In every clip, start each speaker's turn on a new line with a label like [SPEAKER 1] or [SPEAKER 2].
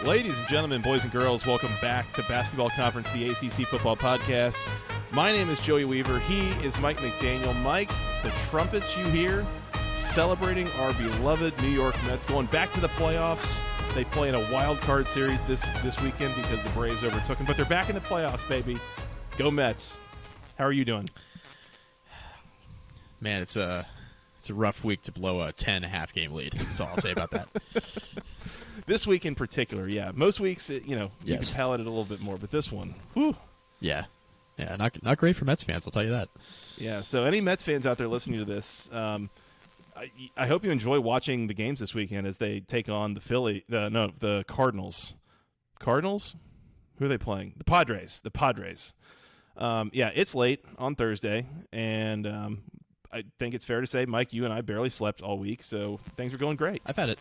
[SPEAKER 1] Ladies and gentlemen, boys and girls, welcome back to Basketball Conference, the ACC Football Podcast. My name is Joey Weaver. He is Mike McDaniel. Mike, the trumpets you hear celebrating our beloved New York Mets going back to the playoffs. They play in a wild card series this weekend because the Braves overtook them, but they're back in the playoffs, baby. Go Mets. How are you doing?
[SPEAKER 2] Man, it's a rough week to blow a 10.5 game lead. That's all I'll say about that.
[SPEAKER 1] This week in particular, yeah. Most weeks, you can palate it a little bit more, but this one, whew.
[SPEAKER 2] Yeah, not great for Mets fans, I'll tell you that.
[SPEAKER 1] Yeah, so any Mets fans out there listening to this, I hope you enjoy watching the games this weekend as they take on the Cardinals. Cardinals? Who are they playing? The Padres. Yeah, it's late on Thursday, and I think it's fair to say, Mike, you and I barely slept all week, so things are going great.
[SPEAKER 2] I've had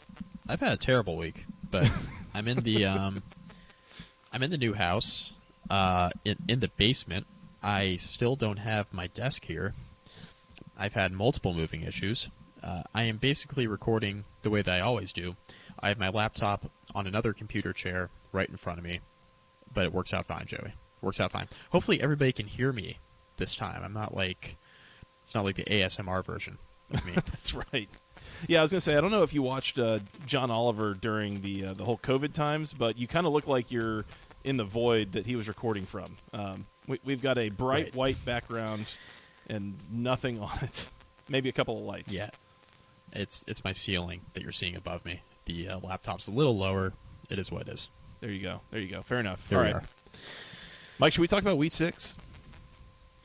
[SPEAKER 2] a terrible week, but I'm in the new house, in the basement. I still don't have my desk here. I've had multiple moving issues. I am basically recording the way that I always do. I have my laptop on another computer chair right in front of me, but it works out fine, Joey. Works out fine. Hopefully everybody can hear me this time. It's not like the ASMR version of me.
[SPEAKER 1] That's right. Yeah, I was going to say, I don't know if you watched John Oliver during the whole COVID times, but you kind of look like you're in the void that he was recording from. We've got a bright white background and nothing on it. Maybe a couple of lights.
[SPEAKER 2] Yeah. It's my ceiling that you're seeing above me. The laptop's a little lower. It is what it is.
[SPEAKER 1] There you go. Fair enough.
[SPEAKER 2] There
[SPEAKER 1] All
[SPEAKER 2] we
[SPEAKER 1] right.
[SPEAKER 2] are.
[SPEAKER 1] Mike, should we talk about Week 6?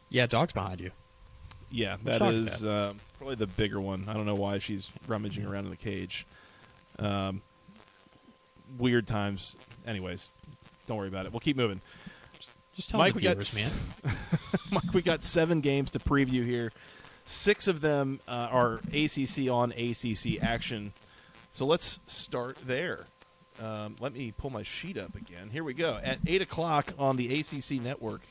[SPEAKER 2] Yeah, dog's behind you.
[SPEAKER 1] Yeah, that is probably the bigger one. I don't know why she's rummaging around in the cage. Weird times. Anyways, don't worry about it. We'll keep moving.
[SPEAKER 2] Just tell
[SPEAKER 1] Mike,
[SPEAKER 2] the viewers, man.
[SPEAKER 1] Mike, we got 7 games to preview here. 6 of them are ACC on ACC action. So let's start there. Let me pull my sheet up again. Here we go. At 8 o'clock on the ACC network,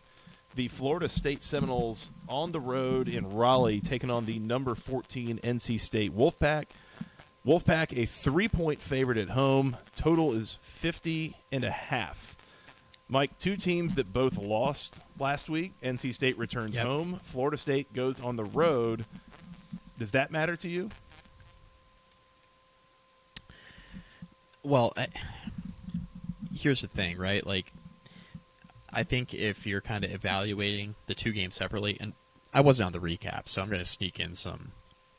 [SPEAKER 1] the Florida State Seminoles on the road in Raleigh taking on the number 14 NC State Wolfpack. Wolfpack, a 3-point favorite at home. Total is 50.5. Mike, 2 teams that both lost last week. NC State returns home. Florida State goes on the road. Does that matter to you?
[SPEAKER 2] Well, here's the thing, right? Like, I think if you're kind of evaluating the 2 games separately, and I wasn't on the recap, so I'm going to sneak in some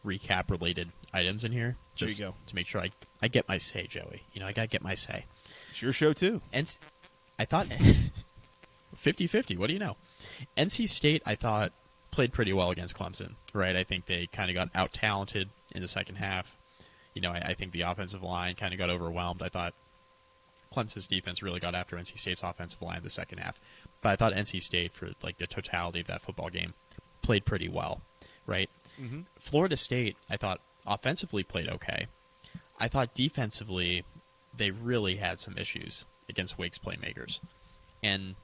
[SPEAKER 2] recap-related items in here. Just
[SPEAKER 1] there you go.
[SPEAKER 2] To make sure I get my say, Joey. I got to get my say.
[SPEAKER 1] It's your show, too.
[SPEAKER 2] And I thought 50-50, what do you know? NC State, I thought, played pretty well against Clemson, right? I think they kind of got out-talented in the second half. I think the offensive line kind of got overwhelmed. I thought Clemson's defense really got after NC State's offensive line in the second half. But I thought NC State, for like the totality of that football game, played pretty well, right?
[SPEAKER 1] Mm-hmm.
[SPEAKER 2] Florida State, I thought, offensively played okay. I thought defensively, they really had some issues against Wake's playmakers. And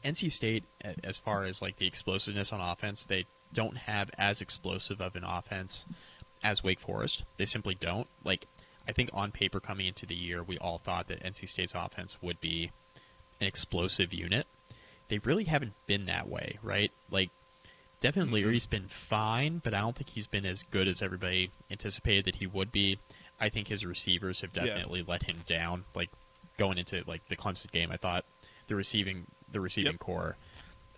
[SPEAKER 2] NC State, as far as like the explosiveness on offense, they don't have as explosive of an offense as Wake Forest. They simply don't. Like, I think on paper coming into the year, we all thought that NC State's offense would be an explosive unit. They really haven't been that way, right? Like, Devin Leary's been fine, but I don't think he's been as good as everybody anticipated that he would be. I think his receivers have definitely let him down. Like, going into like the Clemson game, I thought the receiving core,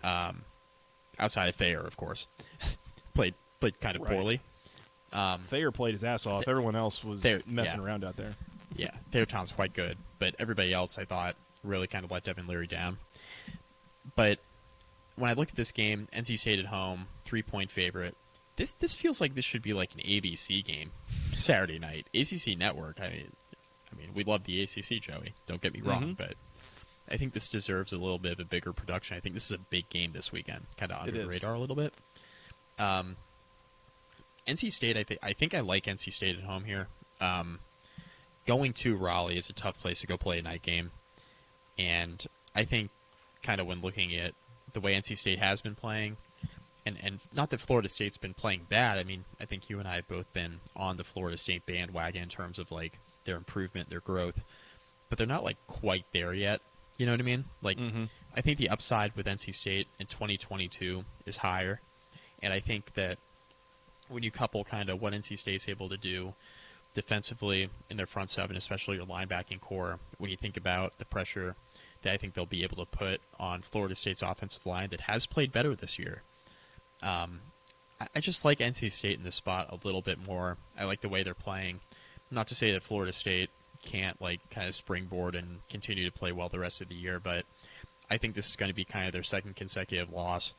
[SPEAKER 2] outside of Thayer, of course, played kind of poorly.
[SPEAKER 1] Thayer played his ass off. Everyone else was messing around out there.
[SPEAKER 2] Yeah, Thayer Tom's quite good, but everybody else, I thought, really kind of let Devin Leary down. But when I look at this game, NC State at home, 3-point favorite. This feels like this should be like an ABC game Saturday night. ACC Network. I mean, we love the ACC, Joey. Don't get me wrong, but I think this deserves a little bit of a bigger production. I think this is a big game this weekend, kind of under the radar a little bit. NC State, I think I like NC State at home here. Going to Raleigh is a tough place to go play a night game, and I think kind of when looking at the way NC State has been playing, and not that Florida State's been playing bad. I mean, I think you and I have both been on the Florida State bandwagon in terms of like their improvement, their growth. but they're not like quite there yet. You know what I mean? Like, I think the upside with NC State in 2022 is higher, and I think that when you couple kind of what NC State's able to do defensively in their front seven, especially your linebacking core, when you think about the pressure that I think they'll be able to put on Florida State's offensive line that has played better this year. I just like NC State in this spot a little bit more. I like the way they're playing. Not to say that Florida State can't like kind of springboard and continue to play well the rest of the year, but I think this is going to be kind of their second consecutive loss.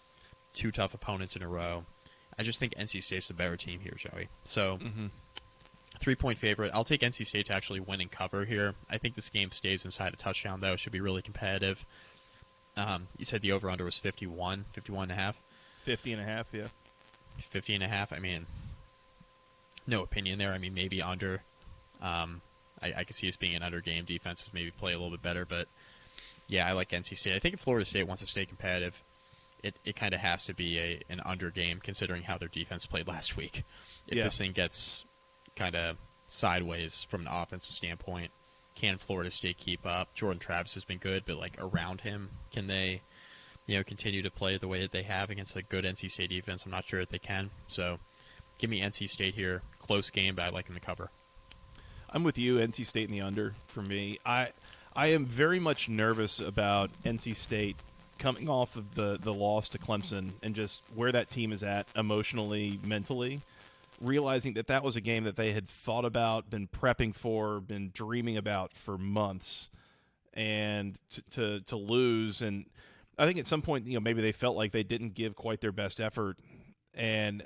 [SPEAKER 2] 2 tough opponents in a row. I just think NC State's a better team here, Joey. So, 3-point favorite. I'll take NC State to actually win and cover here. I think this game stays inside a touchdown, though. It should be really competitive. You said the over-under was 51, 51.5?
[SPEAKER 1] 50.5, yeah.
[SPEAKER 2] 50.5. I mean, no opinion there. I mean, maybe under. I could see this being an under game. Defenses maybe play a little bit better, but yeah, I like NC State. I think if Florida State wants to stay competitive, it kind of has to be an under game considering how their defense played last week. If this thing gets kind of sideways from an offensive standpoint, can Florida State keep up? Jordan Travis has been good, but like around him, can they, continue to play the way that they have against a good NC State defense? I'm not sure that they can. So, give me NC State here. Close game, but I like them to cover.
[SPEAKER 1] I'm with you. NC State in the under for me. I am very much nervous about NC State coming off of the loss to Clemson and just where that team is at emotionally, mentally. Realizing that was a game that they had thought about, been prepping for, been dreaming about for months, and to lose. And I think at some point, maybe they felt like they didn't give quite their best effort, and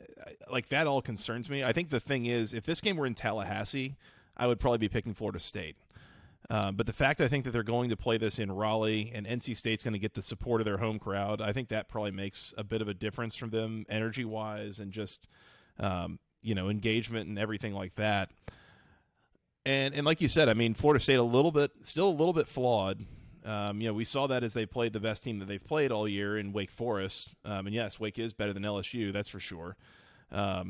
[SPEAKER 1] like that all concerns me. I think the thing is, if this game were in Tallahassee, I would probably be picking Florida State. But the fact I think that they're going to play this in Raleigh and NC State's going to get the support of their home crowd, I think that probably makes a bit of a difference from them energy-wise and just engagement and everything like that. And like you said, I mean, Florida State still a little bit flawed. We saw that as they played the best team that they've played all year in Wake Forest. And yes, Wake is better than LSU, that's for sure. There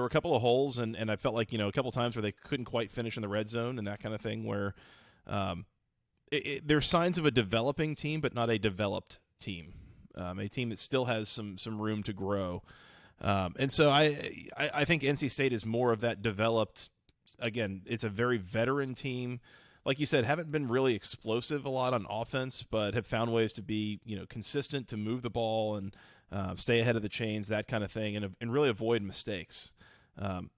[SPEAKER 1] were a couple of holes, and I felt like, a couple of times where they couldn't quite finish in the red zone and that kind of thing where there's signs of a developing team, but not a developed team. A team that still has some room to grow. And so I think NC State is more of that developed. Again, it's a very veteran team. Like you said, haven't been really explosive a lot on offense, but have found ways to be, consistent, to move the ball and stay ahead of the chains, that kind of thing, and really avoid mistakes.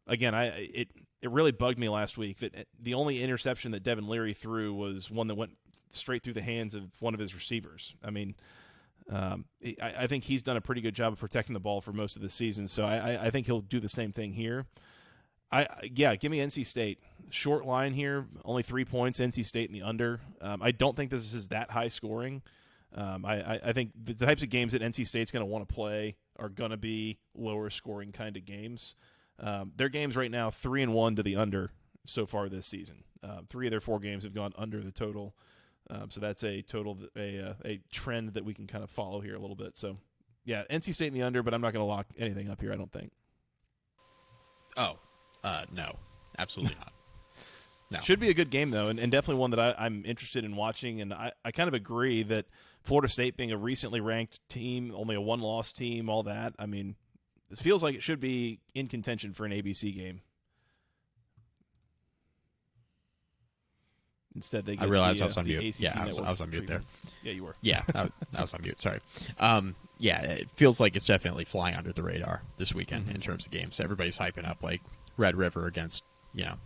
[SPEAKER 1] Again, it really bugged me last week that the only interception that Devin Leary threw was one that went straight through the hands of one of his receivers. I mean, I think he's done a pretty good job of protecting the ball for most of the season, so I think he'll do the same thing here. Give me NC State. Short line here, only 3 points, NC State in the under. I don't think this is that high scoring. I think the types of games that NC State's going to want to play are going to be lower scoring kind of games. Their games right now, 3-1 to the under so far this season. 3 of their 4 games have gone under the total. So that's a trend that we can kind of follow here a little bit. So, yeah, NC State in the under, but I'm not going to lock anything up here, I don't think.
[SPEAKER 2] No, absolutely not. No.
[SPEAKER 1] Should be a good game, though, and definitely one that I'm interested in watching. And I kind of agree that Florida State being a recently ranked team, only a one-loss team, all that, I mean, it feels like it should be in contention for an ABC game. Instead, they get
[SPEAKER 2] I realized I was
[SPEAKER 1] the
[SPEAKER 2] on mute.
[SPEAKER 1] ACC
[SPEAKER 2] Yeah, I was on mute there.
[SPEAKER 1] Yeah, you were.
[SPEAKER 2] Yeah, I was on mute. Sorry. It feels like it's definitely flying under the radar this weekend in terms of games. Everybody's hyping up like Red River against,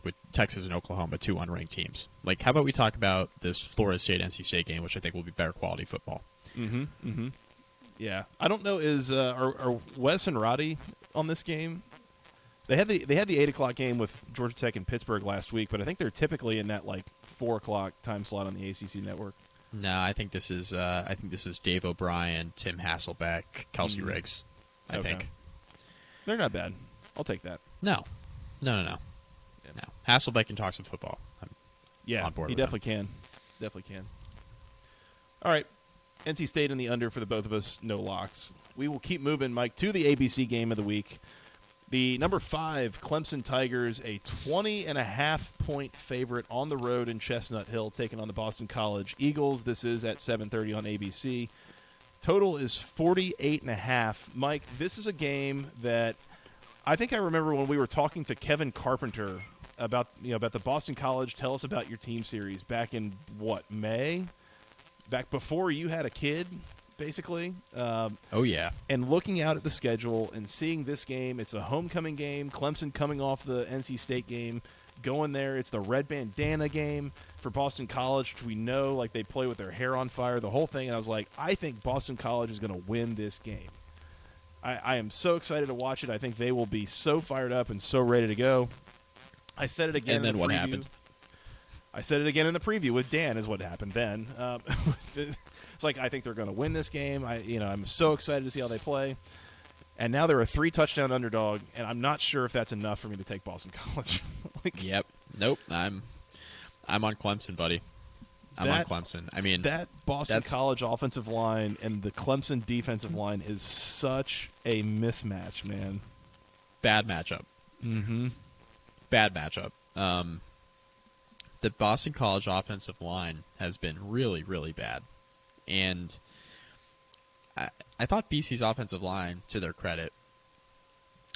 [SPEAKER 2] with Texas and Oklahoma, 2 unranked teams. Like, how about we talk about this Florida State-NC State game, which I think will be better quality football.
[SPEAKER 1] Yeah, I don't know. Are Wes and Roddy on this game? They had the 8:00 game with Georgia Tech and Pittsburgh last week, but I think they're typically in that like 4:00 time slot on the ACC network.
[SPEAKER 2] No, I think this is Dave O'Brien, Tim Hasselbeck, Kelsey Riggs. I think
[SPEAKER 1] they're not bad. I'll take that.
[SPEAKER 2] No.
[SPEAKER 1] Yeah.
[SPEAKER 2] No. Hasselbeck can talk some football. I'm on board
[SPEAKER 1] he
[SPEAKER 2] with
[SPEAKER 1] definitely
[SPEAKER 2] him.
[SPEAKER 1] can. Definitely can. All right, NC State in the under for the both of us. No locks. We will keep moving, Mike, to the ABC game of the week. The number 5 Clemson Tigers, a 20.5-point favorite on the road in Chestnut Hill, taking on the Boston College Eagles. This is at 7:30 on ABC. Total is 48.5. Mike, this is a game that I think I remember when we were talking to Kevin Carpenter about the Boston College Tell Us About Your Team series back in May, back before you had a kid, basically.
[SPEAKER 2] Oh yeah.
[SPEAKER 1] And looking out at the schedule and seeing this game, it's a homecoming game. Clemson coming off the NC State game, going there. It's the Red Bandana game for Boston College, which we know like they play with their hair on fire, the whole thing. And I was like, I think Boston College is going to win this game. I am so excited to watch it. I think they will be so fired up and so ready to go. I said it again.
[SPEAKER 2] And then
[SPEAKER 1] in the
[SPEAKER 2] what
[SPEAKER 1] preview.
[SPEAKER 2] happened?
[SPEAKER 1] I said it again in the preview with Dan. Is what happened then. It's like I think they're going to win this game. I'm so excited to see how they play. And now they're a 3-touchdown underdog, and I'm not sure if that's enough for me to take Boston College.
[SPEAKER 2] Yep. Nope. I'm on Clemson, buddy. I'm on Clemson. I mean,
[SPEAKER 1] that Boston College offensive line and the Clemson defensive line is such a mismatch, man.
[SPEAKER 2] Bad matchup.
[SPEAKER 1] Mm-hmm.
[SPEAKER 2] Bad matchup. The Boston College offensive line has been really, really bad. And I thought BC's offensive line, to their credit,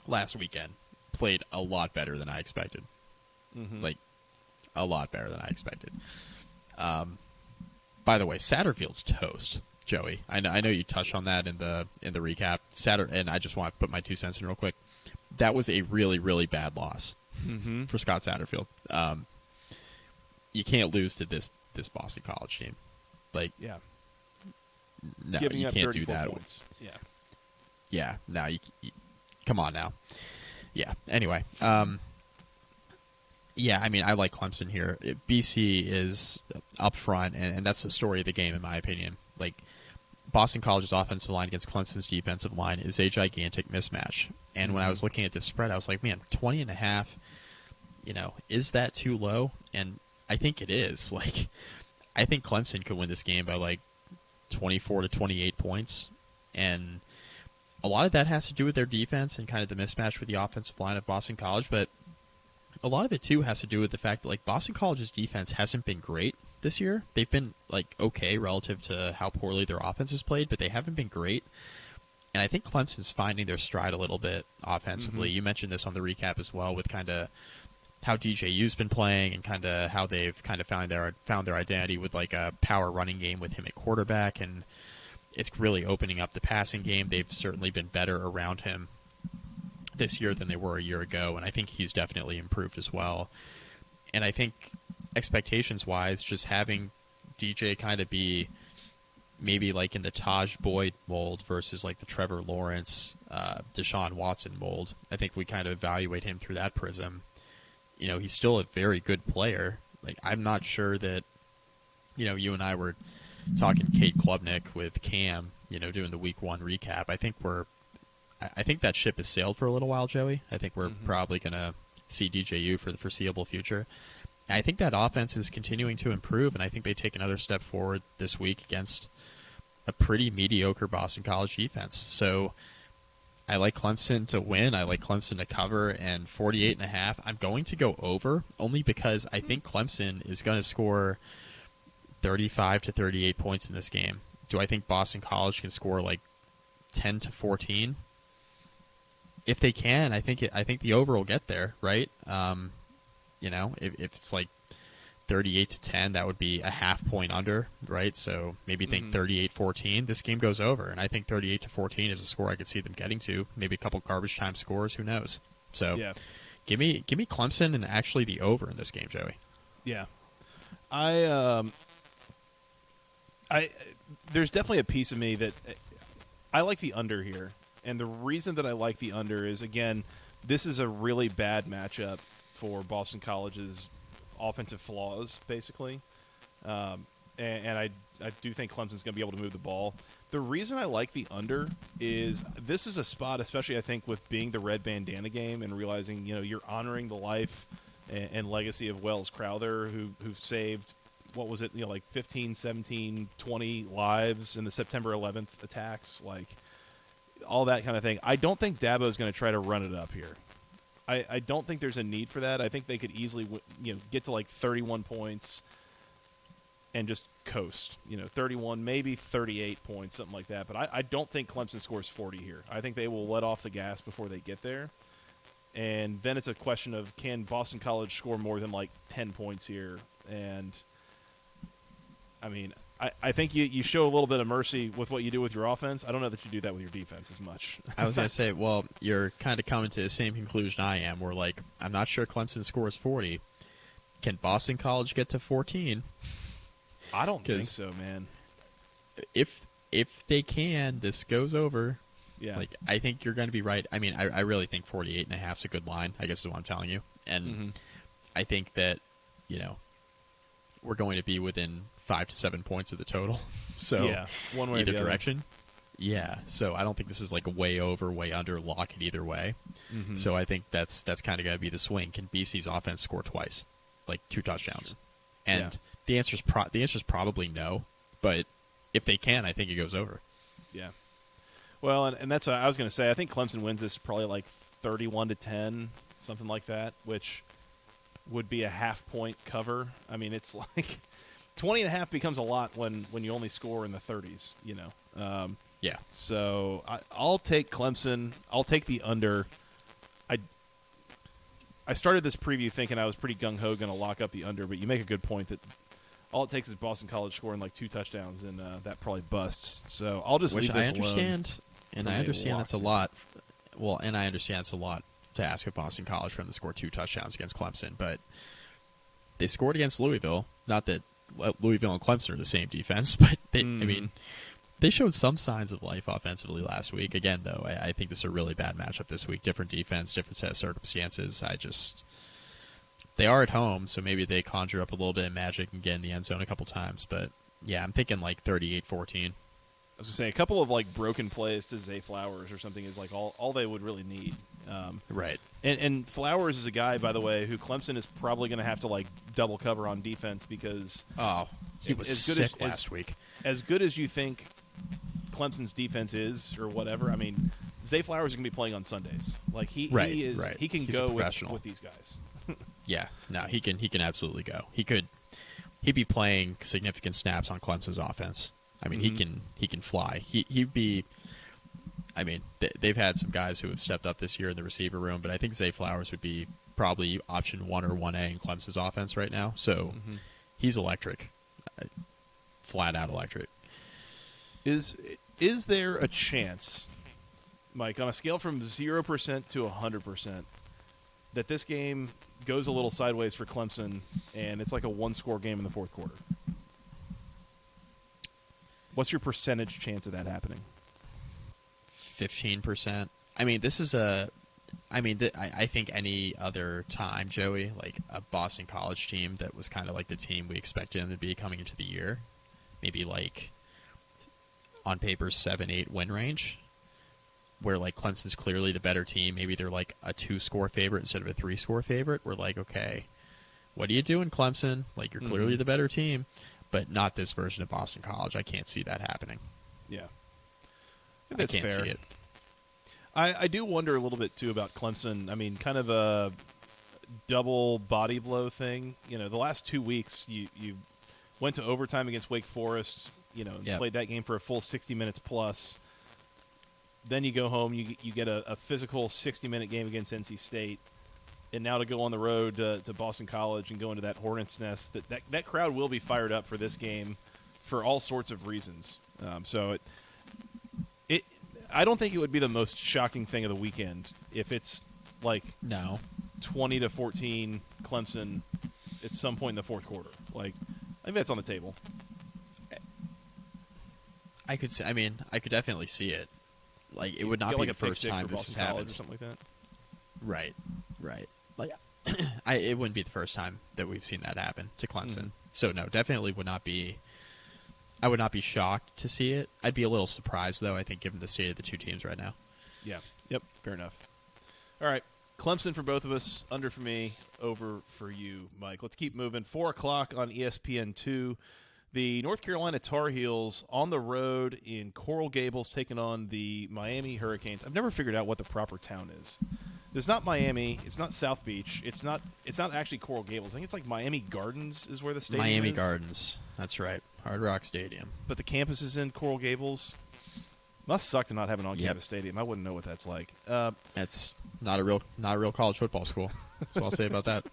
[SPEAKER 2] last weekend played a lot better than I expected.
[SPEAKER 1] Mm-hmm.
[SPEAKER 2] Like, a lot better than I expected. By the way, Satterfield's toast, Joey. I know you touched on that in the recap. And I just want to put my 2 cents in real quick. That was a really, really bad loss for Scott Satterfield. You can't lose to this Boston College team. Like,
[SPEAKER 1] yeah.
[SPEAKER 2] No,
[SPEAKER 1] Giving
[SPEAKER 2] you
[SPEAKER 1] up
[SPEAKER 2] can't do
[SPEAKER 1] 34
[SPEAKER 2] that.
[SPEAKER 1] Points. Yeah.
[SPEAKER 2] Yeah, no, you come on now. Yeah, anyway. Yeah, I mean, I like Clemson here. BC is up front, and that's the story of the game, in my opinion. Like, Boston College's offensive line against Clemson's defensive line is a gigantic mismatch. And when I was looking at this spread, I was like, man, 20.5, is that too low? And I think it is. Like, I think Clemson could win this game by, like, 24 to 28 points. And a lot of that has to do with their defense and kind of the mismatch with the offensive line of Boston College, but a lot of it, too, has to do with the fact that, like, Boston College's defense hasn't been great this year. They've been, like, okay relative to how poorly their offense has played, but they haven't been great. And I think Clemson's finding their stride a little bit offensively. You mentioned this on the recap as well with kind of how DJU's been playing and kind of how they've kind of found their identity with, like, a power running game with him at quarterback, and it's really opening up the passing game. They've certainly been better around him this year than they were a year ago, and I think he's definitely improved as well. And I think expectations-wise, just having DJ kind of be maybe like in the Taj Boyd mold versus like the Trevor Lawrence, Deshaun Watson mold, I think we kind of evaluate him through that prism. He's still a very good player. Like, I'm not sure that, you and I were talking Kate Klubnik with Cam, doing the week 1 recap. I think that ship has sailed for a little while, Joey. I think we're probably going to see DJU for the foreseeable future. I think that offense is continuing to improve, and I think they take another step forward this week against a pretty mediocre Boston College defense. So I like Clemson to win. I like Clemson to cover, and 48.5. I'm going to go over only because I think Clemson is going to score 35 to 38 points in this game. Do I think Boston College can score like 10 to 14? If they can, I think the over will get there, right? If it's like 38 to 10, that would be a half point under, right? So maybe think 38-14. This game goes over, and I think 38 to 14 is a score I could see them getting to. Maybe a couple garbage time scores, who knows? So
[SPEAKER 1] yeah.
[SPEAKER 2] give me Clemson and actually the over in this game, Joey.
[SPEAKER 1] Yeah. There's definitely a piece of me that I like the under here. And the reason that I like the under is, again, this is a really bad matchup for Boston College's offensive flaws, basically. And I do think Clemson's going to be able to move the ball. The reason I like the under is this is a spot, especially I think with being the Red Bandana Game and realizing, you're honoring the life and legacy of Wells Crowther, who saved, what was it, like 15, 17, 20 lives in the September 11th attacks. Like, all that kind of thing. I don't think Dabo is going to try to run it up here. I don't think there's a need for that. I think they could easily get to like 31 points and just coast. 31, maybe 38 points, something like that. But I don't think Clemson scores 40 here. I think they will let off the gas before they get there. And then it's a question of, can Boston College score more than like 10 points here? And I mean, I think you show a little bit of mercy with what you do with your offense. I don't know that you do that with your defense as much.
[SPEAKER 2] I was going to say, well, you're kind of coming to the same conclusion I am. Where like, I'm not sure Clemson scores 40. Can Boston College get to 14?
[SPEAKER 1] I don't think so, man.
[SPEAKER 2] If they can, this goes over.
[SPEAKER 1] Yeah.
[SPEAKER 2] Like, I think you're going to be right. I mean, I really think 48.5 is a good line, I guess is what I'm telling you. And I think that, we're going to be within 5 to 7 points of the total. So
[SPEAKER 1] yeah, one way
[SPEAKER 2] either
[SPEAKER 1] or the
[SPEAKER 2] direction. Other. Yeah. So I don't think this is like a way over, way under lock it either way. So I think that's kind of going to be the swing. Can BC's offense score twice, like 2 touchdowns? Sure. And the answer's probably no. But if they can, I think it goes over.
[SPEAKER 1] Yeah. Well, and that's what I was going to say. I think Clemson wins this probably like 31-10, something like that, which would be a half-point cover. I mean, it's like 20.5 becomes a lot when you only score in the 30s,
[SPEAKER 2] Yeah.
[SPEAKER 1] So I'll take Clemson. I'll take the under. I started this preview thinking I was pretty gung-ho going to lock up the under, but you make a good point that all it takes is Boston College scoring like 2 touchdowns, and that probably busts. So I'll just leave this alone.
[SPEAKER 2] And I understand that's a lot. Well, and I understand it's a lot to ask of Boston College for them to score 2 touchdowns against Clemson, but they scored against Louisville. Not that Louisville and Clemson are the same defense, but I mean, they showed some signs of life offensively last week. Again, though, I think this is a really bad matchup this week. Different defense, different set of circumstances. They are at home, so maybe they conjure up a little bit of magic and get in the end zone a couple times. But yeah, I'm thinking like 38-14.
[SPEAKER 1] I was going to say, a couple of like broken plays to Zay Flowers or something is like all they would really need.
[SPEAKER 2] Right.
[SPEAKER 1] And Flowers is a guy, by the way, who Clemson is probably going to have to like double cover on defense because
[SPEAKER 2] he was sick last week.
[SPEAKER 1] As good as you think Clemson's defense is, or whatever, I mean, Zay Flowers is going to be playing on Sundays. Like he can
[SPEAKER 2] He's
[SPEAKER 1] go with these guys.
[SPEAKER 2] Yeah, no, he can absolutely go. He'd be playing significant snaps on Clemson's offense. I mean, he can fly. He'd be. I mean, they've had some guys who have stepped up this year in the receiver room, but I think Zay Flowers would be probably option 1 or 1A in Clemson's offense right now. So he's electric, flat out electric.
[SPEAKER 1] Is there a chance, Mike, on a scale from 0% to 100%, that this game goes a little sideways for Clemson and it's like a 1-score game in the fourth quarter? What's your percentage chance of that happening?
[SPEAKER 2] 15%. I mean, this is I think any other time, Joey, like a Boston College team that was kind of like the team we expected them to be coming into the year, maybe like on paper 7-8 win range, where like Clemson's clearly the better team. Maybe they're like a 2-score favorite instead of a 3-score favorite. We're like, okay, what are you doing, Clemson? Like, you're clearly the better team, but not this version of Boston College. I can't see that happening.
[SPEAKER 1] Yeah.
[SPEAKER 2] I can't see it.
[SPEAKER 1] I do wonder a little bit, too, about Clemson. I mean, kind of a double body blow thing. The last 2 weeks, you went to overtime against Wake Forest, played that game for a full 60 minutes plus. Then you go home, you get a physical 60-minute game against NC State. And now to go on the road to Boston College and go into that Hornets' nest, that crowd will be fired up for this game for all sorts of reasons. So I don't think it would be the most shocking thing of the weekend if it's like 20-14 Clemson at some point in the fourth quarter. Like, I think that's on the table.
[SPEAKER 2] I could definitely see it. Like, it would not be the first time this has happened
[SPEAKER 1] or something like that.
[SPEAKER 2] Right. Like, it wouldn't be the first time that we've seen that happen to Clemson. So no, definitely would not be. I would not be shocked to see it. I'd be a little surprised, though, I think, given the state of the two teams right now.
[SPEAKER 1] Yeah. Yep. Fair enough. All right. Clemson for both of us, under for me, over for you, Mike. Let's keep moving. 4 o'clock on ESPN2. The North Carolina Tar Heels on the road in Coral Gables taking on the Miami Hurricanes. I've never figured out what the proper town is. There's not Miami. It's not South Beach. It's not actually Coral Gables. I think it's like Miami Gardens is where the stadium is.
[SPEAKER 2] Miami Gardens. That's right. Hard Rock Stadium.
[SPEAKER 1] But the campus is in Coral Gables. Must suck to not have an on-campus stadium. I wouldn't know what that's like.
[SPEAKER 2] That's not a real college football school. That's what I'll say about that.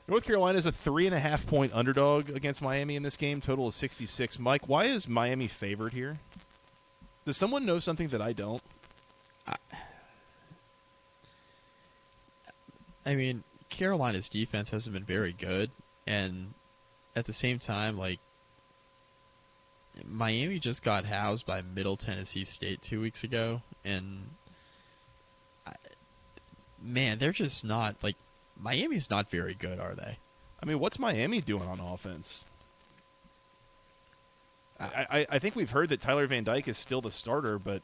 [SPEAKER 1] North Carolina is a 3.5-point underdog against Miami in this game. Total is 66. Mike, why is Miami favored here? Does someone know something that I don't?
[SPEAKER 2] I mean, Carolina's defense hasn't been very good, and at the same time, like, Miami just got housed by Middle Tennessee State 2 weeks ago, and man, they're just not, like, Miami's not very good, are they?
[SPEAKER 1] I mean, what's Miami doing on offense? I think we've heard that Tyler Van Dyke is still the starter, but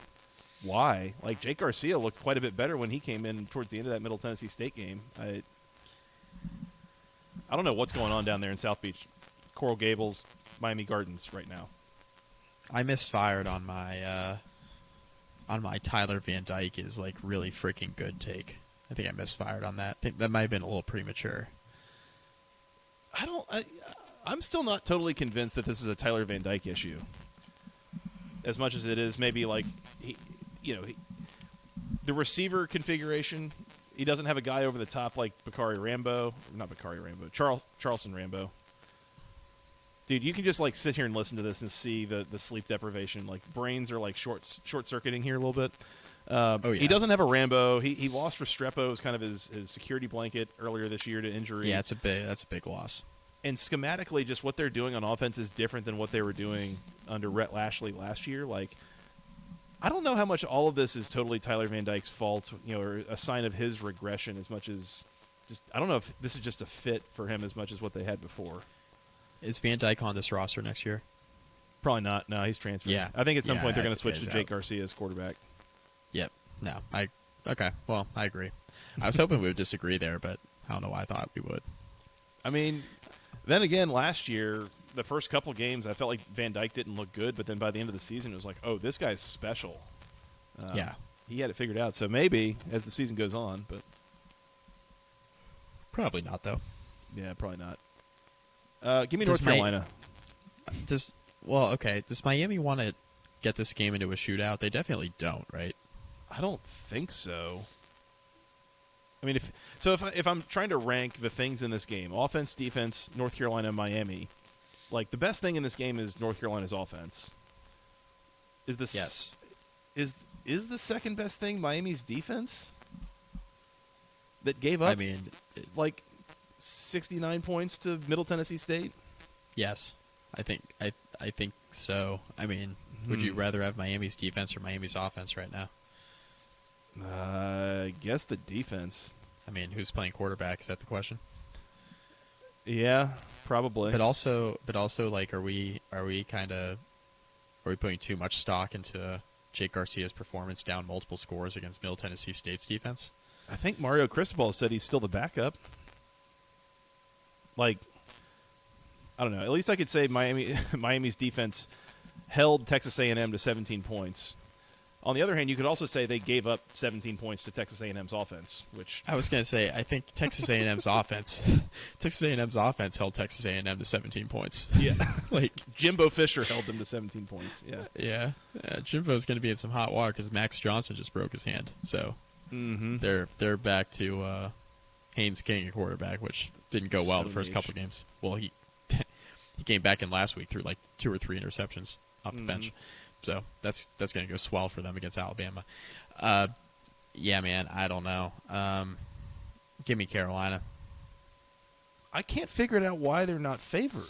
[SPEAKER 1] why? Like, Jake Garcia looked quite a bit better when he came in towards the end of that Middle Tennessee State game. I don't know what's going on down there in South Beach. Coral Gables, Miami Gardens right now.
[SPEAKER 2] I misfired on my Tyler Van Dyke is, like, really freaking good take. I think I misfired on that. I think that might have been a little premature.
[SPEAKER 1] I'm still not totally convinced that this is a Tyler Van Dyke issue. As much as it is maybe like, the receiver configuration, he doesn't have a guy over the top like Charleston Rambo. Dude, you can just like sit here and listen to this and see the sleep deprivation. Like, brains are like short circuiting here a little bit. He doesn't have a Rambo. He lost Restrepo as kind of his security blanket earlier this year to injury.
[SPEAKER 2] Yeah, that's a big loss.
[SPEAKER 1] And schematically, just what they're doing on offense is different than what they were doing under Rhett Lashley last year. Like, I don't know how much all of this is totally Tyler Van Dyke's fault, or a sign of his regression as much as just I don't know if this is just a fit for him as much as what they had before.
[SPEAKER 2] Is Van Dyke on this roster next year?
[SPEAKER 1] Probably not. No, he's transferred.
[SPEAKER 2] Yeah.
[SPEAKER 1] I think at some point they're going to switch to Jake Garcia as quarterback.
[SPEAKER 2] Yep. No. Okay. Well, I agree. I was hoping we would disagree there, but I don't know why I thought we would.
[SPEAKER 1] I mean, then again, last year, the first couple games, I felt like Van Dyke didn't look good, but then by the end of the season, it was like, oh, this guy's special.
[SPEAKER 2] Yeah.
[SPEAKER 1] He had it figured out. So maybe as the season goes on, but
[SPEAKER 2] probably not, though.
[SPEAKER 1] Yeah, probably not. Give me North Carolina.
[SPEAKER 2] Does Miami want to get this game into a shootout? They definitely don't, right?
[SPEAKER 1] I don't think so. I mean, if I'm trying to rank the things in this game, offense, defense, North Carolina, Miami, like the best thing in this game is North Carolina's offense.
[SPEAKER 2] Yes.
[SPEAKER 1] Is the second best thing Miami's defense that gave up?
[SPEAKER 2] I mean,
[SPEAKER 1] like 69 points to Middle Tennessee State?
[SPEAKER 2] Yes, I think so. I mean, would you rather have Miami's defense or Miami's offense right now?
[SPEAKER 1] I guess the defense.
[SPEAKER 2] I mean, who's playing quarterback? Is that the question?
[SPEAKER 1] Yeah, probably.
[SPEAKER 2] But also, like, are we putting too much stock into Jake Garcia's performance down multiple scores against Middle Tennessee State's defense?
[SPEAKER 1] I think Mario Cristobal said he's still the backup. Like, I don't know. At least I could say Miami's defense held Texas A&M to 17 points. On the other hand, you could also say they gave up 17 points to Texas A&M's offense, which
[SPEAKER 2] I was going to say. I think Texas A&M's offense held Texas A&M to 17 points.
[SPEAKER 1] Yeah, like Jimbo Fisher held them to 17 points.
[SPEAKER 2] Yeah. Jimbo's going to be in some hot water because Max Johnson just broke his hand. So they're back to Haynes King at quarterback, which didn't go well the first couple games. Well, he came back in last week through like 2 or 3 interceptions off the bench. So that's going to go swell for them against Alabama. Yeah, man, I don't know. Give me Carolina.
[SPEAKER 1] I can't figure it out why they're not favored.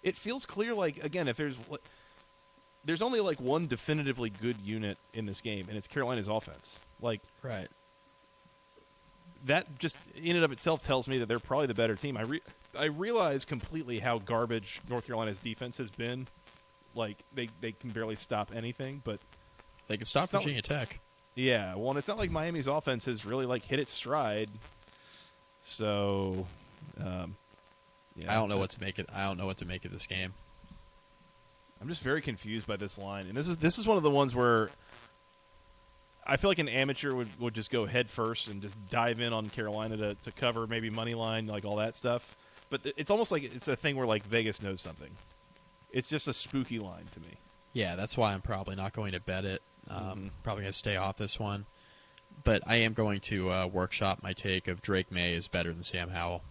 [SPEAKER 1] It feels clear, like, again, if there's only like one definitively good unit in this game, and it's Carolina's offense. Like,
[SPEAKER 2] right.
[SPEAKER 1] That just in and of itself tells me that they're probably the better team. I realize completely how garbage North Carolina's defense has been. Like, they can barely stop anything, but
[SPEAKER 2] they can stop Virginia Tech.
[SPEAKER 1] Yeah, well, and it's not like Miami's offense has really, like, hit its stride. So, Yeah,
[SPEAKER 2] I don't know what to make it. I don't know what to make of this game.
[SPEAKER 1] I'm just very confused by this line, and this is one of the ones where I feel like an amateur would just go head first and just dive in on Carolina to cover maybe money line, like all that stuff. But it's almost like it's a thing where like Vegas knows something. It's just a spooky line to me.
[SPEAKER 2] Yeah, that's why I'm probably not going to bet it. Probably going to stay off this one. But I am going to workshop my take of Drake May is better than Sam Howell.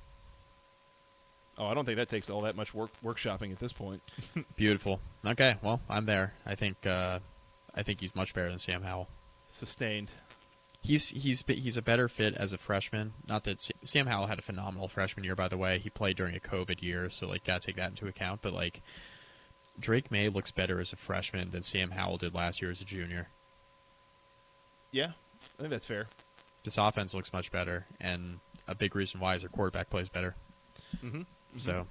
[SPEAKER 1] Oh, I don't think that takes all that much workshopping at this point.
[SPEAKER 2] Beautiful. Okay, well, I'm there. I think he's much better than Sam Howell.
[SPEAKER 1] Sustained.
[SPEAKER 2] He's a better fit as a freshman. Not that Sam Howell had a phenomenal freshman year, by the way. He played during a COVID year, so like gotta take that into account. But like Drake May looks better as a freshman than Sam Howell did last year as a junior.
[SPEAKER 1] Yeah, I think that's fair.
[SPEAKER 2] This offense looks much better, and a big reason why is their quarterback plays better.
[SPEAKER 1] Mm-hmm.
[SPEAKER 2] So,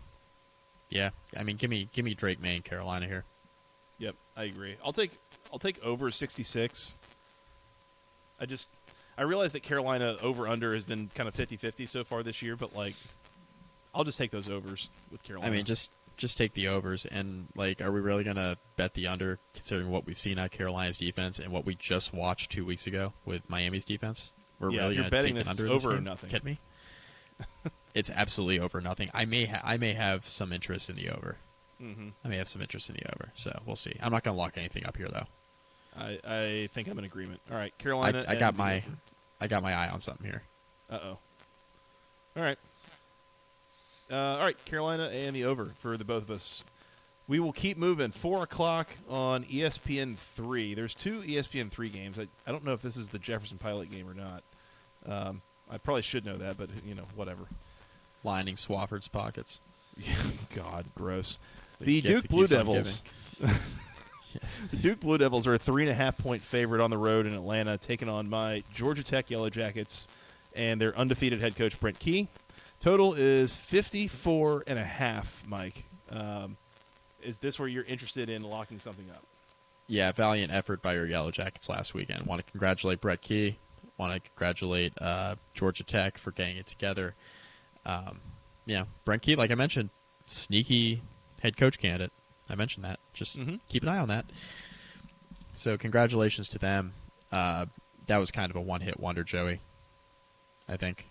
[SPEAKER 2] yeah, I mean, give me Drake May and Carolina here.
[SPEAKER 1] Yep, I agree. I'll take over 66. I realize that Carolina over-under has been kind of 50-50 so far this year, but, like, I'll just take those overs with Carolina.
[SPEAKER 2] I mean, just take the overs, and, like, are we really going to bet the under, considering what we've seen out of Carolina's defense and what we just watched 2 weeks ago with Miami's defense? We're really
[SPEAKER 1] if you're
[SPEAKER 2] going to
[SPEAKER 1] betting
[SPEAKER 2] take
[SPEAKER 1] this
[SPEAKER 2] the under
[SPEAKER 1] over
[SPEAKER 2] this
[SPEAKER 1] or
[SPEAKER 2] game?
[SPEAKER 1] nothing.
[SPEAKER 2] Kidding me? It's absolutely over nothing. I may have some interest in the over.
[SPEAKER 1] Mm-hmm.
[SPEAKER 2] I may have some interest in the over, so we'll see. I'm not going to lock anything up here, though.
[SPEAKER 1] I think I'm in agreement. All right, Carolina.
[SPEAKER 2] I got my eye on something here.
[SPEAKER 1] Uh-oh. All right. All right, Carolina and the over for the both of us. We will keep moving. 4 o'clock on ESPN 3. There's 2 ESPN 3 games. I don't know if this is the Jefferson Pilot game or not. I probably should know that, but, whatever.
[SPEAKER 2] Lining Swafford's pockets.
[SPEAKER 1] God, gross.
[SPEAKER 2] The
[SPEAKER 1] The Duke Blue Devils.
[SPEAKER 2] Yes.
[SPEAKER 1] The Duke Blue Devils are a 3.5-point favorite on the road in Atlanta, taking on my Georgia Tech Yellow Jackets and their undefeated head coach, Brent Key. Total is 54.5, Mike. Is this where you're interested in locking something up?
[SPEAKER 2] Yeah, valiant effort by your Yellow Jackets last weekend. Want to congratulate Brett Key. Want to congratulate Georgia Tech for getting it together. Brent Key, like I mentioned, sneaky head coach candidate. I mentioned that. Just keep an eye on that. So congratulations to them. That was kind of a one-hit wonder, Joey. I think.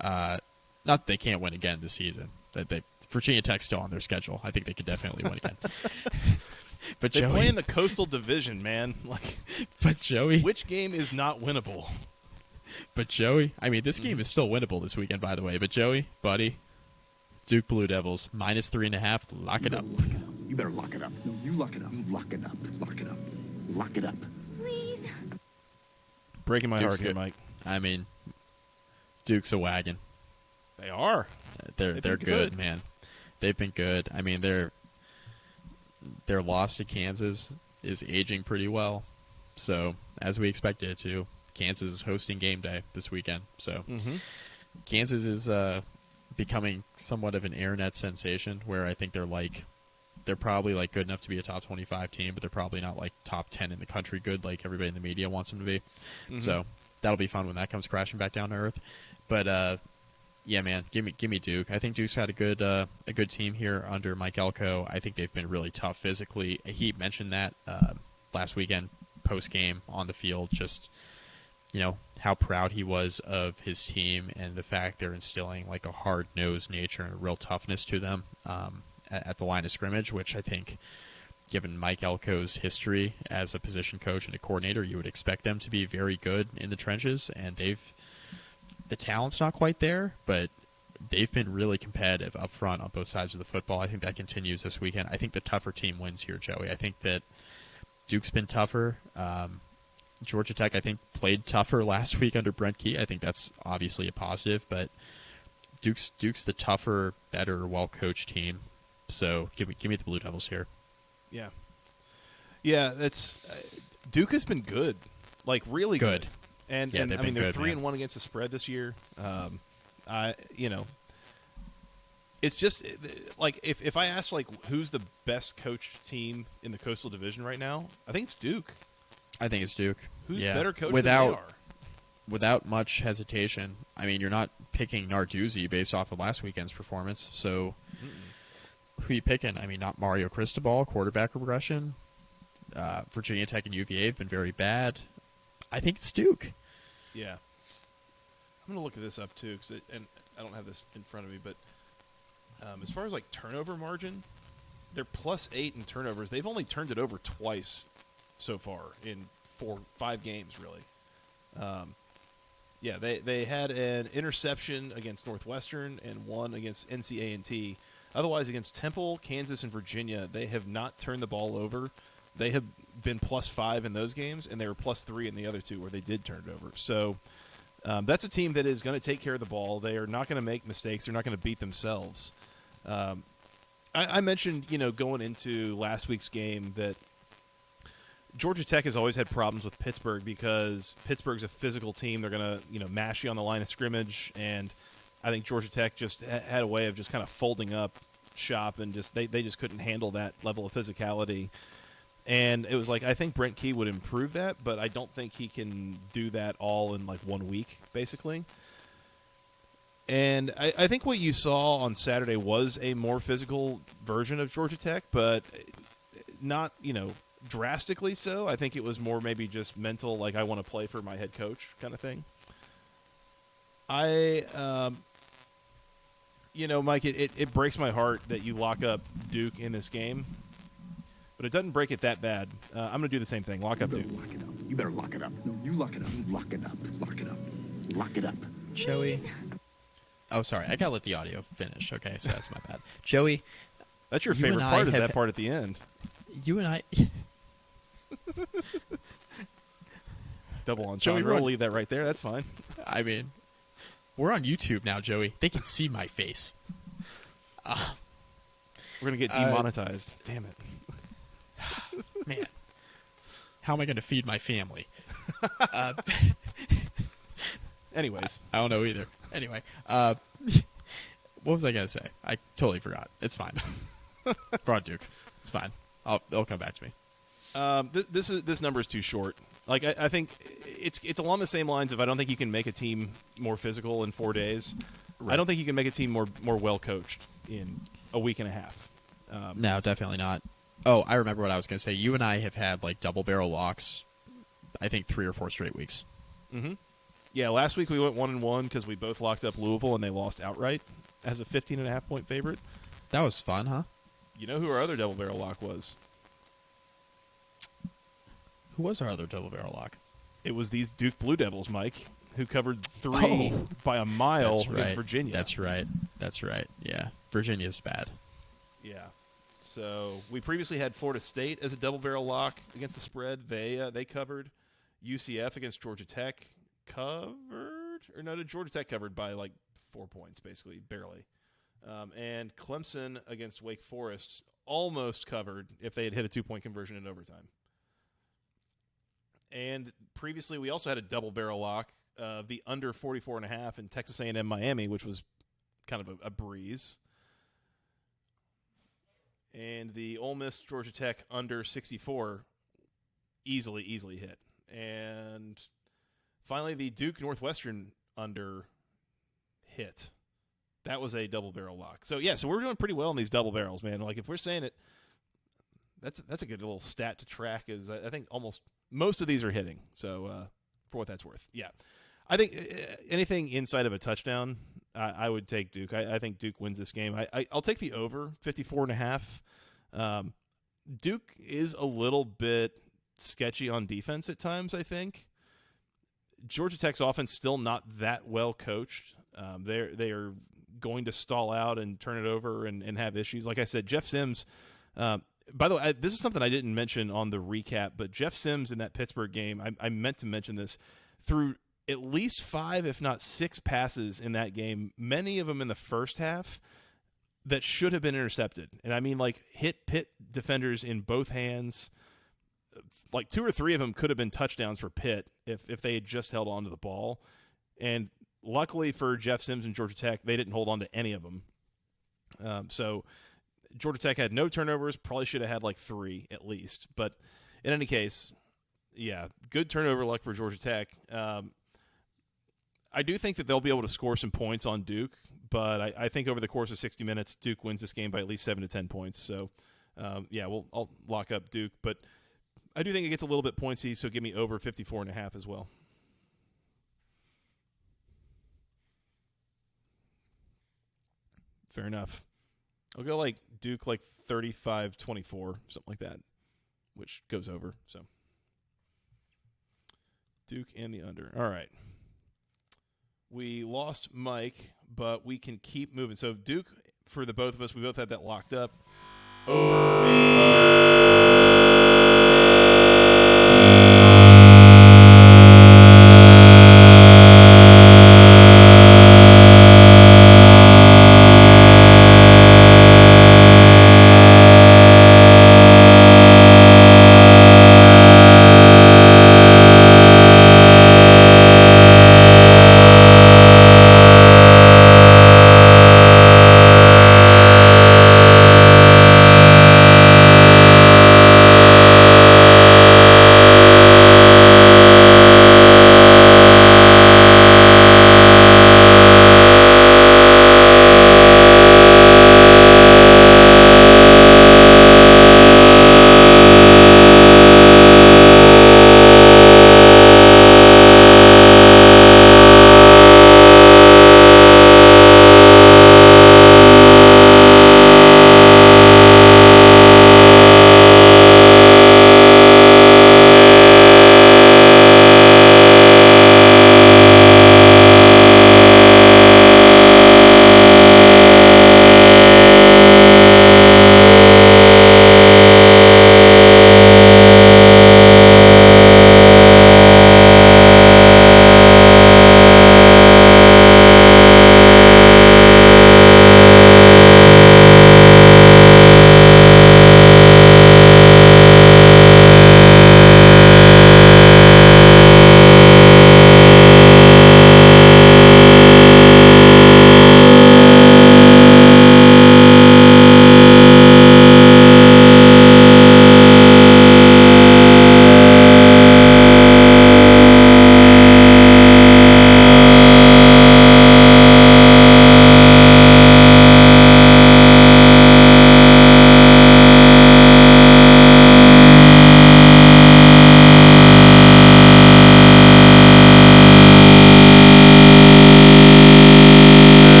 [SPEAKER 2] Not that they can't win again this season. Virginia Tech's still on their schedule. I think they could definitely win again. But
[SPEAKER 1] they
[SPEAKER 2] Joey,
[SPEAKER 1] play in the Coastal Division, man.
[SPEAKER 2] But Joey,
[SPEAKER 1] which game is not winnable?
[SPEAKER 2] But Joey, I mean, this game is still winnable this weekend, by the way. But Joey, buddy, Duke Blue Devils -3.5. Lock it up.
[SPEAKER 3] You better lock it up. No, you lock it up. You lock it up. Lock it up. Lock it up.
[SPEAKER 4] Please.
[SPEAKER 1] Breaking my
[SPEAKER 2] Duke's
[SPEAKER 1] heart here,
[SPEAKER 2] good.
[SPEAKER 1] Mike.
[SPEAKER 2] I mean, Duke's a wagon.
[SPEAKER 1] They are.
[SPEAKER 2] They're good, man. They've been good. I mean, their loss to Kansas is aging pretty well. So, as we expected it to, Kansas is hosting game day this weekend. So, Kansas is becoming somewhat of an internet sensation where I think they're probably like good enough to be a top 25 team, but they're probably not like top 10 in the country good like everybody in the media wants them to be. So, that'll be fun when that comes crashing back down to earth. But yeah, man, give me Duke. I think Duke's had a good team here under Mike Elko. I think they've been really tough physically. He mentioned that last weekend post game on the field. Just how proud he was of his team and the fact they're instilling like a hard nosed nature and a real toughness to them at the line of scrimmage. Which I think, given Mike Elko's history as a position coach and a coordinator, you would expect them to be very good in the trenches, and the talent's not quite there, but they've been really competitive up front on both sides of the football. I think that continues this weekend. I think the tougher team wins here, Joey. I think that Duke's been tougher. Georgia Tech, I think, played tougher last week under Brent Key. I think that's obviously a positive, but Duke's the tougher, better, well-coached team. So give me the Blue Devils here.
[SPEAKER 1] Yeah. That's Duke has been good, like really good. And
[SPEAKER 2] yeah,
[SPEAKER 1] I mean, they're 3-1 against the spread this year. It's just like if I ask like who's the best coached team in the Coastal Division right now, I think it's Duke.
[SPEAKER 2] I think it's Duke.
[SPEAKER 1] Who's better coached
[SPEAKER 2] without,
[SPEAKER 1] than they are?
[SPEAKER 2] Without much hesitation. I mean, you're not picking Narduzzi based off of last weekend's performance, so Who you picking? I mean, not Mario Cristobal, quarterback regression. Virginia Tech and UVA have been very bad. I think it's Duke.
[SPEAKER 1] Yeah. I'm going to look at this up, too, and I don't have this in front of me, but as far as, like, turnover margin, they're +8 in turnovers. They've only turned it over twice so far in 5 games, really. Yeah, they had an interception against Northwestern and one against NC-A&T. Otherwise, against Temple, Kansas, and Virginia, they have not turned the ball over. They have been +5 in those games, and they were +3 in the other 2 where they did turn it over. So that's a team that is going to take care of the ball. They are not going to make mistakes. They're not going to beat themselves. I mentioned, going into last week's game that Georgia Tech has always had problems with Pittsburgh because Pittsburgh's a physical team. They're going to, mash you on the line of scrimmage, and I think Georgia Tech just had a way of just kind of folding up shop and just they just couldn't handle that level of physicality. And it was like, I think Brent Key would improve that, but I don't think he can do that all in like 1 week, basically. And I think what you saw on Saturday was a more physical version of Georgia Tech, but not, drastically so. I think it was more maybe just mental, like I want to play for my head coach kind of thing. Mike, it breaks my heart that you lock up Duke in this game, but it doesn't break it that bad. I'm going to do the same thing. Lock up Duke.
[SPEAKER 3] Lock it up. You better lock it up. No, you lock it up. You lock it up. Lock it up. Lock it up.
[SPEAKER 2] Joey. Oh, sorry. I got to let the audio finish. Okay, so that's my bad. Joey.
[SPEAKER 1] That's your favorite part of that part at the end.
[SPEAKER 2] You and I.
[SPEAKER 1] Double on
[SPEAKER 2] Joey,
[SPEAKER 1] Joey. We'll leave that right there. That's fine.
[SPEAKER 2] I mean, we're on YouTube now, Joey. They can see my face.
[SPEAKER 1] We're going to get demonetized. Damn it.
[SPEAKER 2] Man. How am I going to feed my family?
[SPEAKER 1] Anyways.
[SPEAKER 2] I don't know either. Anyway. What was I going to say? I totally forgot. It's fine. Broad Duke. It's fine. It'll come back to me.
[SPEAKER 1] This number is too short. Like I think it's along the same lines of I don't think you can make a team more physical in 4 days. Right. I don't think you can make a team more well coached in a week and a half.
[SPEAKER 2] No, definitely not. Oh, I remember what I was going to say. You and I have had like double barrel locks, I think 3 or 4 straight weeks.
[SPEAKER 1] Mm-hmm. Yeah, last week we went 1-1 because we both locked up Louisville and they lost outright as a 15.5 point favorite.
[SPEAKER 2] That was fun, huh?
[SPEAKER 1] You know who our other double barrel lock was?
[SPEAKER 2] Who was our other double barrel lock?
[SPEAKER 1] It was these Duke Blue Devils, Mike, who covered 3 by a mile against Virginia.
[SPEAKER 2] That's right. Yeah, Virginia's bad.
[SPEAKER 1] Yeah. So we previously had Florida State as a double barrel lock against the spread. They covered. UCF against Georgia Tech covered, or no, Georgia Tech covered by like 4 points, basically, barely. And Clemson against Wake Forest almost covered if they had hit a 2-point conversion in overtime. And previously, we also had a double barrel lock of the under 44.5 in Texas A&M Miami, which was kind of a breeze. And the Ole Miss Georgia Tech under 64 easily hit. And finally, the Duke Northwestern under hit. That was a double barrel lock. So yeah, so we're doing pretty well in these double barrels, man. Like if we're saying it, that's a good little stat to track. Is I think almost most of these are hitting. So for what that's worth, yeah. I think anything inside of a touchdown, I would take Duke. I think Duke wins this game. I'll take the over 54.5. Duke is a little bit sketchy on defense at times. I think Georgia Tech's offense still not that well coached. They are going to stall out and turn it over and have issues. Like I said, Jeff Sims. By the way, this is something I didn't mention on the recap, but Jeff Sims in that Pittsburgh game, I meant to mention this, threw at least 5, if not 6 passes in that game, many of them in the first half, that should have been intercepted. And I mean, like, hit Pitt defenders in both hands. Like 2 or 3 of them could have been touchdowns for Pitt if they had just held on to the ball. And luckily for Jeff Sims and Georgia Tech, they didn't hold on to any of them. So Georgia Tech had no turnovers, probably should have had like 3 at least. But in any case, yeah, good turnover luck for Georgia Tech. I do think that they'll be able to score some points on Duke, but I think over the course of 60 minutes, Duke wins this game by at least 7 to 10 points. So, I'll lock up Duke, but I do think it gets a little bit pointsy, so give me over 54.5 as well. Fair enough. I'll go like Duke like 35-24, something like that, which goes over. So Duke and the under. All right. We lost Mike, but we can keep moving. So Duke, for the both of us, we both had that locked up. Over.